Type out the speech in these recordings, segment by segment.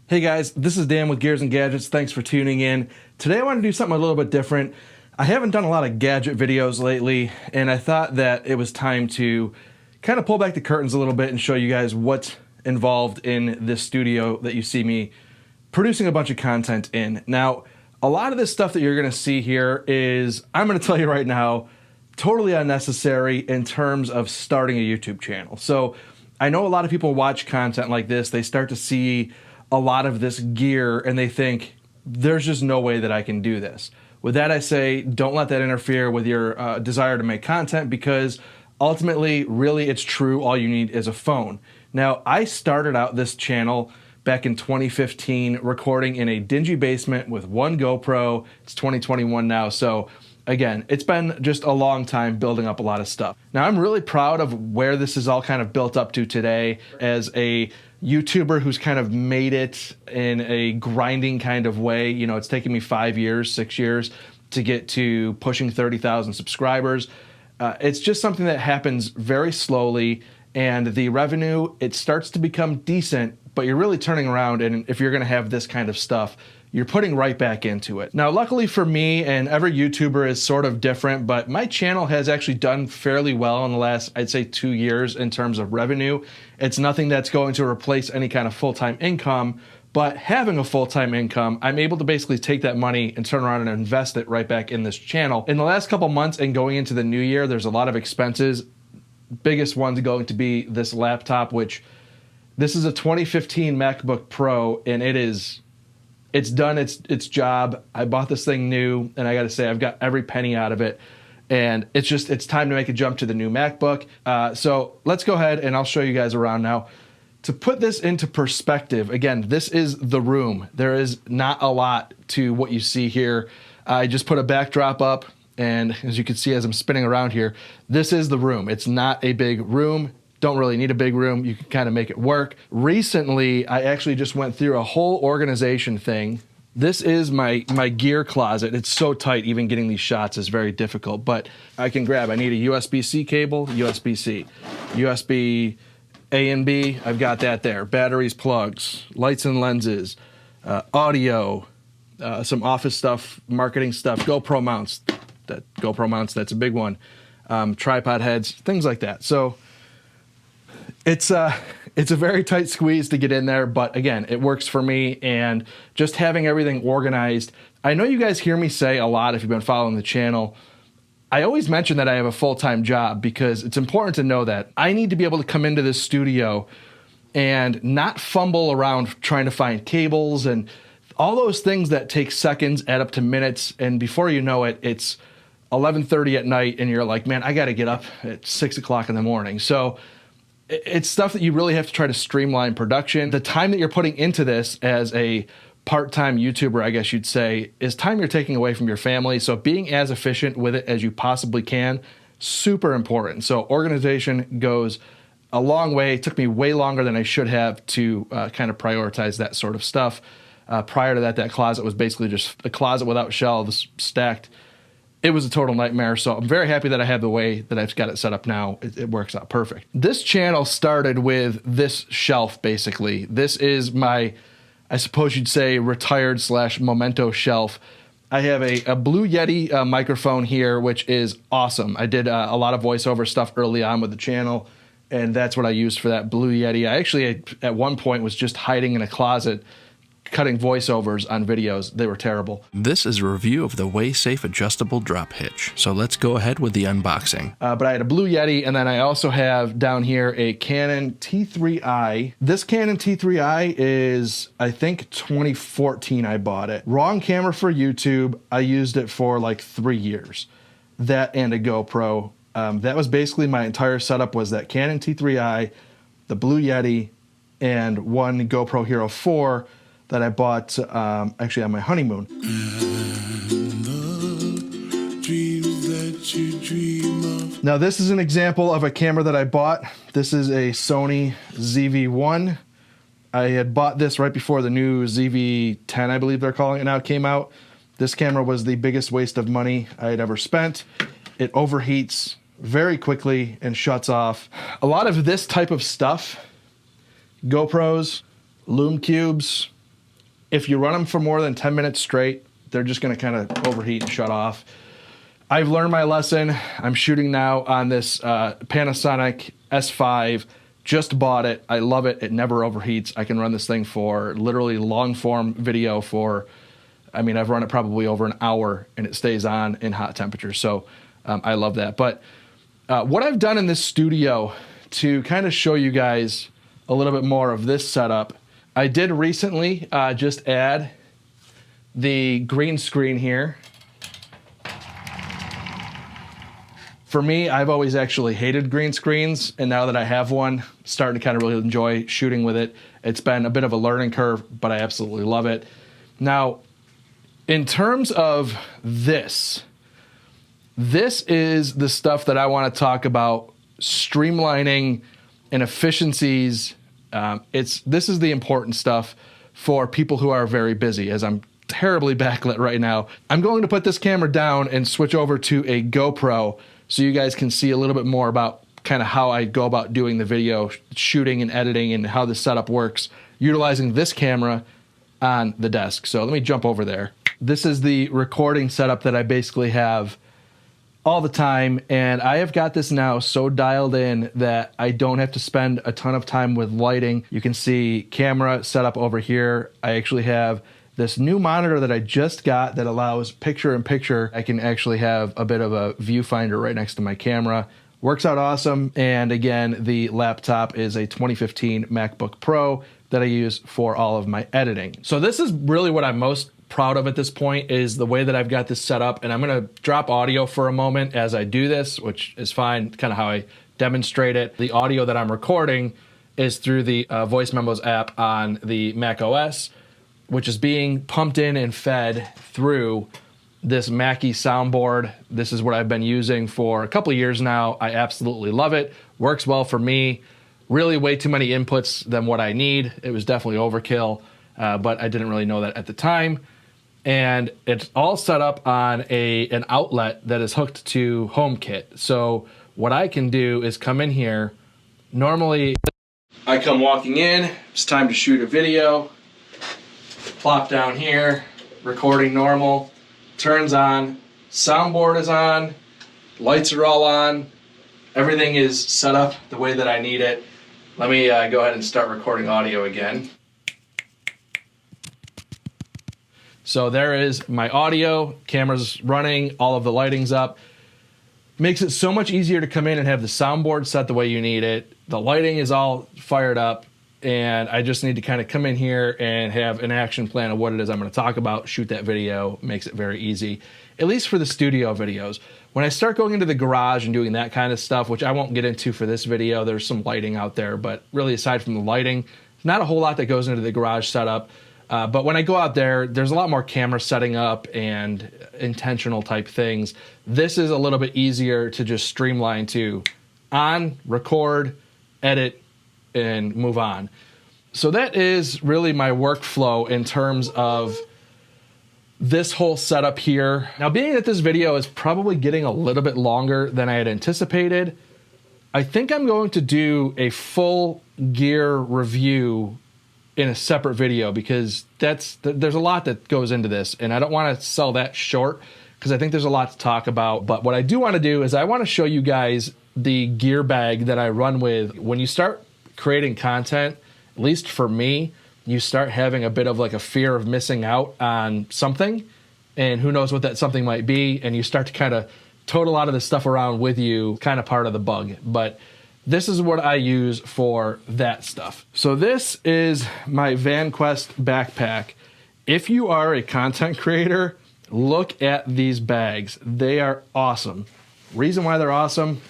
Hey guys, this is Dan with Gears and Gadgets. Thanks for tuning in. Today I want to do something a little bit different. I haven't done a lot of gadget videos lately, and I thought that it was time to kind of pull back the curtains a little bit and show you guys what's involved in this studio that you see me producing a bunch of content in. Now, a lot of this stuff that you're going to see here is, I'm going to tell you right now, totally unnecessary in terms of starting a YouTube channel. So I know a lot of people watch content like this, they start to see a lot of this gear and they think, there's just no way that I can do this. With that, I say, don't let that interfere with your desire to make content, because ultimately, really, it's true, all you need is a phone. Now, I started out this channel back in 2015, recording in a dingy basement with one GoPro. It's 2021 now, so again, it's been just a long time building up a lot of stuff. Now, I'm really proud of where this is all kind of built up to today as a YouTuber who's kind of made it in a grinding kind of way. You know, it's taken me 5 years, 6 years to get to pushing 30,000 subscribers. It's just something that happens very slowly, and the revenue, it starts to become decent, but you're really turning around, and if you're gonna have this kind of stuff, you're putting right back into it. Now, luckily for me, and every YouTuber is sort of different, but my channel has actually done fairly well in the last, I'd say, 2 years in terms of revenue. It's nothing that's going to replace any kind of full-time income, but having a full-time income, I'm able to basically take that money and turn around and invest it right back in this channel. In the last couple months and going into the new year, there's a lot of expenses. Biggest one's going to be this laptop, which this is a 2015 MacBook Pro, and it's done its job. I bought this thing new, and I gotta say, I've got every penny out of it. And it's time to make a jump to the new MacBook. So let's go ahead and I'll show you guys around now. To put this into perspective, again, this is the room. There is not a lot to what you see here. I just put a backdrop up, and as you can see as I'm spinning around here, this is the room. It's not a big room. Don't really need a big room. You can kind of make it work. Recently, I actually just went through a whole organization thing. This is my gear closet. It's so tight, even getting these shots is very difficult, but I can grab, I need a USB-C cable, USB-C, USB A and B, I've got that there. Batteries, plugs, lights and lenses, audio, some office stuff, marketing stuff, GoPro mounts. That's a big one. Tripod heads, things like that. So it's a very tight squeeze to get in there, but again, it works for me, and just having everything organized. I know you guys hear me say a lot if you've been following the channel, I always mention that I have a full-time job, because it's important to know that I need to be able to come into this studio and not fumble around trying to find cables and all those things that take seconds add up to minutes, and before you know it, it's 11:30 at night and you're like, man, I gotta get up at 6 o'clock in the morning. So it's stuff that you really have to try to streamline production. The time that you're putting into this as a part-time YouTuber, I guess you'd say, is time you're taking away from your family. So being as efficient with it as you possibly can, super important. So organization goes a long way. It took me way longer than I should have to kind of prioritize that sort of stuff. Prior to that closet was basically just a closet without shelves stacked. It was a total nightmare, so I'm very happy that I have the way that I've got it set up now. It works out perfect. This channel started with this shelf, basically. This is my, I suppose you'd say, retired / memento shelf. I have a Blue Yeti microphone here, which is awesome. I did a lot of voiceover stuff early on with the channel, and that's what I used for that Blue Yeti. I actually, at one point, was just hiding in a closet cutting voiceovers on videos. They were terrible. This is a review of the WaySafe adjustable drop hitch. So let's go ahead with the unboxing. But I had a Blue Yeti, and then I also have down here a Canon T3i. This Canon T3i is, I think, 2014 I bought it. Wrong camera for YouTube. I used it for like 3 years. That and a GoPro. That was basically my entire setup, was that Canon T3i, the Blue Yeti, and one GoPro Hero 4 that I bought actually on my honeymoon. Now this is an example of a camera that I bought. This is a Sony ZV-1. I had bought this right before the new ZV-10, I believe they're calling it now, came out. This camera was the biggest waste of money I had ever spent. It overheats very quickly and shuts off. A lot of this type of stuff, GoPros, Lume cubes, If you run them for more than 10 minutes straight, they're just gonna kind of overheat and shut off. I've learned my lesson. I'm shooting now on this Panasonic S5. Just bought it. I love it. It never overheats. I can run this thing for literally long form video for, I mean, I've run it probably over an hour and it stays on in hot temperatures. So I love that. But what I've done in this studio to kind of show you guys a little bit more of this setup, I did recently just add the green screen here. For me, I've always actually hated green screens, and now that I have one, starting to kind of really enjoy shooting with it. It's been a bit of a learning curve, but I absolutely love it. Now, in terms of this is the stuff that I want to talk about, streamlining and efficiencies. This is the important stuff for people who are very busy, as I'm terribly backlit right now. I'm going to put this camera down and switch over to a GoPro so you guys can see a little bit more about kind of how I go about doing the video shooting and editing and how the setup works, utilizing this camera on the desk. So let me jump over there. This is the recording setup that I basically have all the time, and I have got this now so dialed in that I don't have to spend a ton of time with lighting. You can see camera set up over here. I actually have this new monitor that I just got that allows picture-in-picture. I can actually have a bit of a viewfinder right next to my camera. Works out awesome. And again, the laptop is a 2015 MacBook Pro that I use for all of my editing. So this is really what I'm most proud of at this point, is the way that I've got this set up. And I'm gonna drop audio for a moment as I do this, which is fine, kind of how I demonstrate it. The audio that I'm recording is through the Voice Memos app on the Mac OS, which is being pumped in and fed through this Mackie soundboard. This is what I've been using for a couple of years now. I absolutely love it. Works well for me. Really way too many inputs than what I need. It was definitely overkill, but I didn't really know that at the time. And it's all set up on an outlet that is hooked to HomeKit. So what I can do is come in here. Normally, I come walking in. It's time to shoot a video. Plop down here, recording normal, turns on, soundboard is on, lights are all on, everything is set up the way that I need it. Let me go ahead and start recording audio again. So there is my audio, camera's running, all of the lighting's up. Makes it so much easier to come in and have the soundboard set the way you need it. The lighting is all fired up. And I just need to kind of come in here and have an action plan of what it is I'm going to talk about, shoot that video. Makes it very easy, at least for the studio videos. When I start going into the garage and doing that kind of stuff, which I won't get into for this video, there's some lighting out there, but really aside from the lighting, not a whole lot that goes into the garage setup. But when I go out there, there's a lot more camera setting up and intentional type things. This is a little bit easier to just streamline to on, record, edit, and move on. So that is really my workflow in terms of this whole setup here. Now, being that this video is probably getting a little bit longer than I had anticipated, I think I'm going to do a full gear review in a separate video, because there's a lot that goes into this, and I don't want to sell that short because I think there's a lot to talk about. But what I do want to do is I want to show you guys the gear bag that I run with. When you start creating content, at least for me, you start having a bit of like a fear of missing out on something, and who knows what that something might be, and you start to kind of tote a lot of this stuff around with you, kind of part of the bug. But this is what I use for that stuff. So this is my VanQuest backpack. If you are a content creator, look at these bags. They are awesome. Reason why they're awesome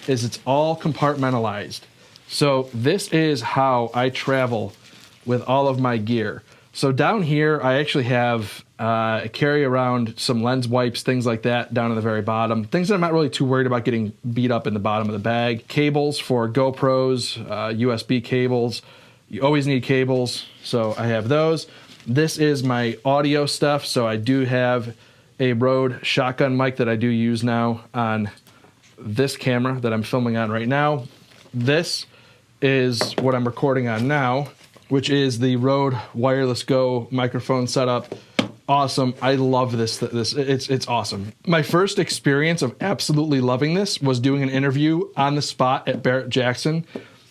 is it's all compartmentalized. So this is how I travel with all of my gear. So down here, I actually have I carry around some lens wipes, things like that down at the very bottom. Things that I'm not really too worried about getting beat up in the bottom of the bag. Cables for GoPros, USB cables. You always need cables, so I have those. This is my audio stuff, so I do have a Rode shotgun mic that I do use now on this camera that I'm filming on right now. This is what I'm recording on now, which is the Rode Wireless Go microphone setup. Awesome. I love this. It's awesome. My first experience of absolutely loving this was doing an interview on the spot at Barrett-Jackson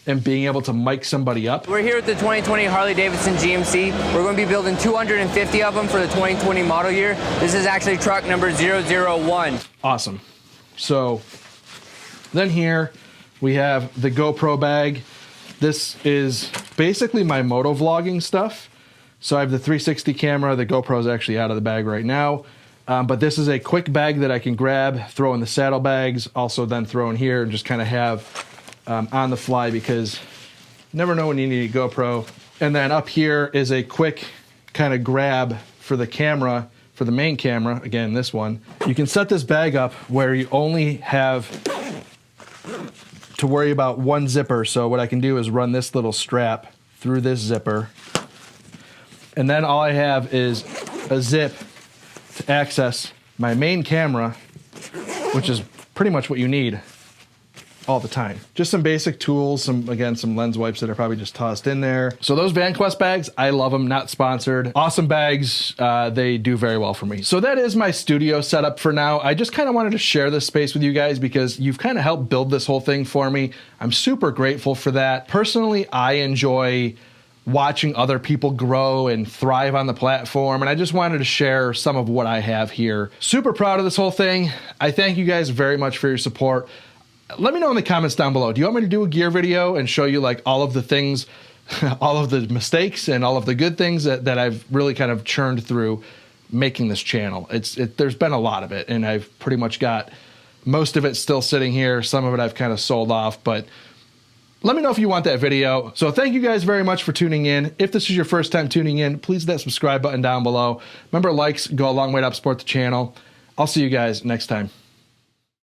and being able to mic somebody up. We're here at the 2020 Harley-Davidson GMC. We're going to be building 250 of them for the 2020 model year. This is actually truck number 001. Awesome. So then here we have the GoPro bag. This is basically my moto vlogging stuff. So I have the 360 camera. The GoPro is actually out of the bag right now. But this is a quick bag that I can grab, throw in the saddlebags, also then throw in here and just kind of have on the fly, because you never know when you need a GoPro. And then up here is a quick kind of grab for the camera, for the main camera, again, this one. You can set this bag up where you only have to worry about one zipper. So what I can do is run this little strap through this zipper. And then all I have is a zip to access my main camera, which is pretty much what you need all the time. Just some basic tools, some lens wipes that are probably just tossed in there. So those VanQuest bags, I love them, not sponsored. Awesome bags, they do very well for me. So that is my studio setup for now. I just kind of wanted to share this space with you guys because you've kind of helped build this whole thing for me. I'm super grateful for that. Personally, I enjoy watching other people grow and thrive on the platform, and I just wanted to share some of what I have here. Super proud of this whole thing. I thank you guys very much for your support. Let me know in the comments down below. Do you want me to do a gear video and show you like all of the things, all of the mistakes and all of the good things that I've really kind of churned through making this channel? There's been a lot of it, and I've pretty much got most of it still sitting here. Some of it I've kind of sold off, but let me know if you want that video. So thank you guys very much for tuning in. If this is your first time tuning in, please hit that subscribe button down below. Remember, likes go a long way to help support the channel. I'll see you guys next time.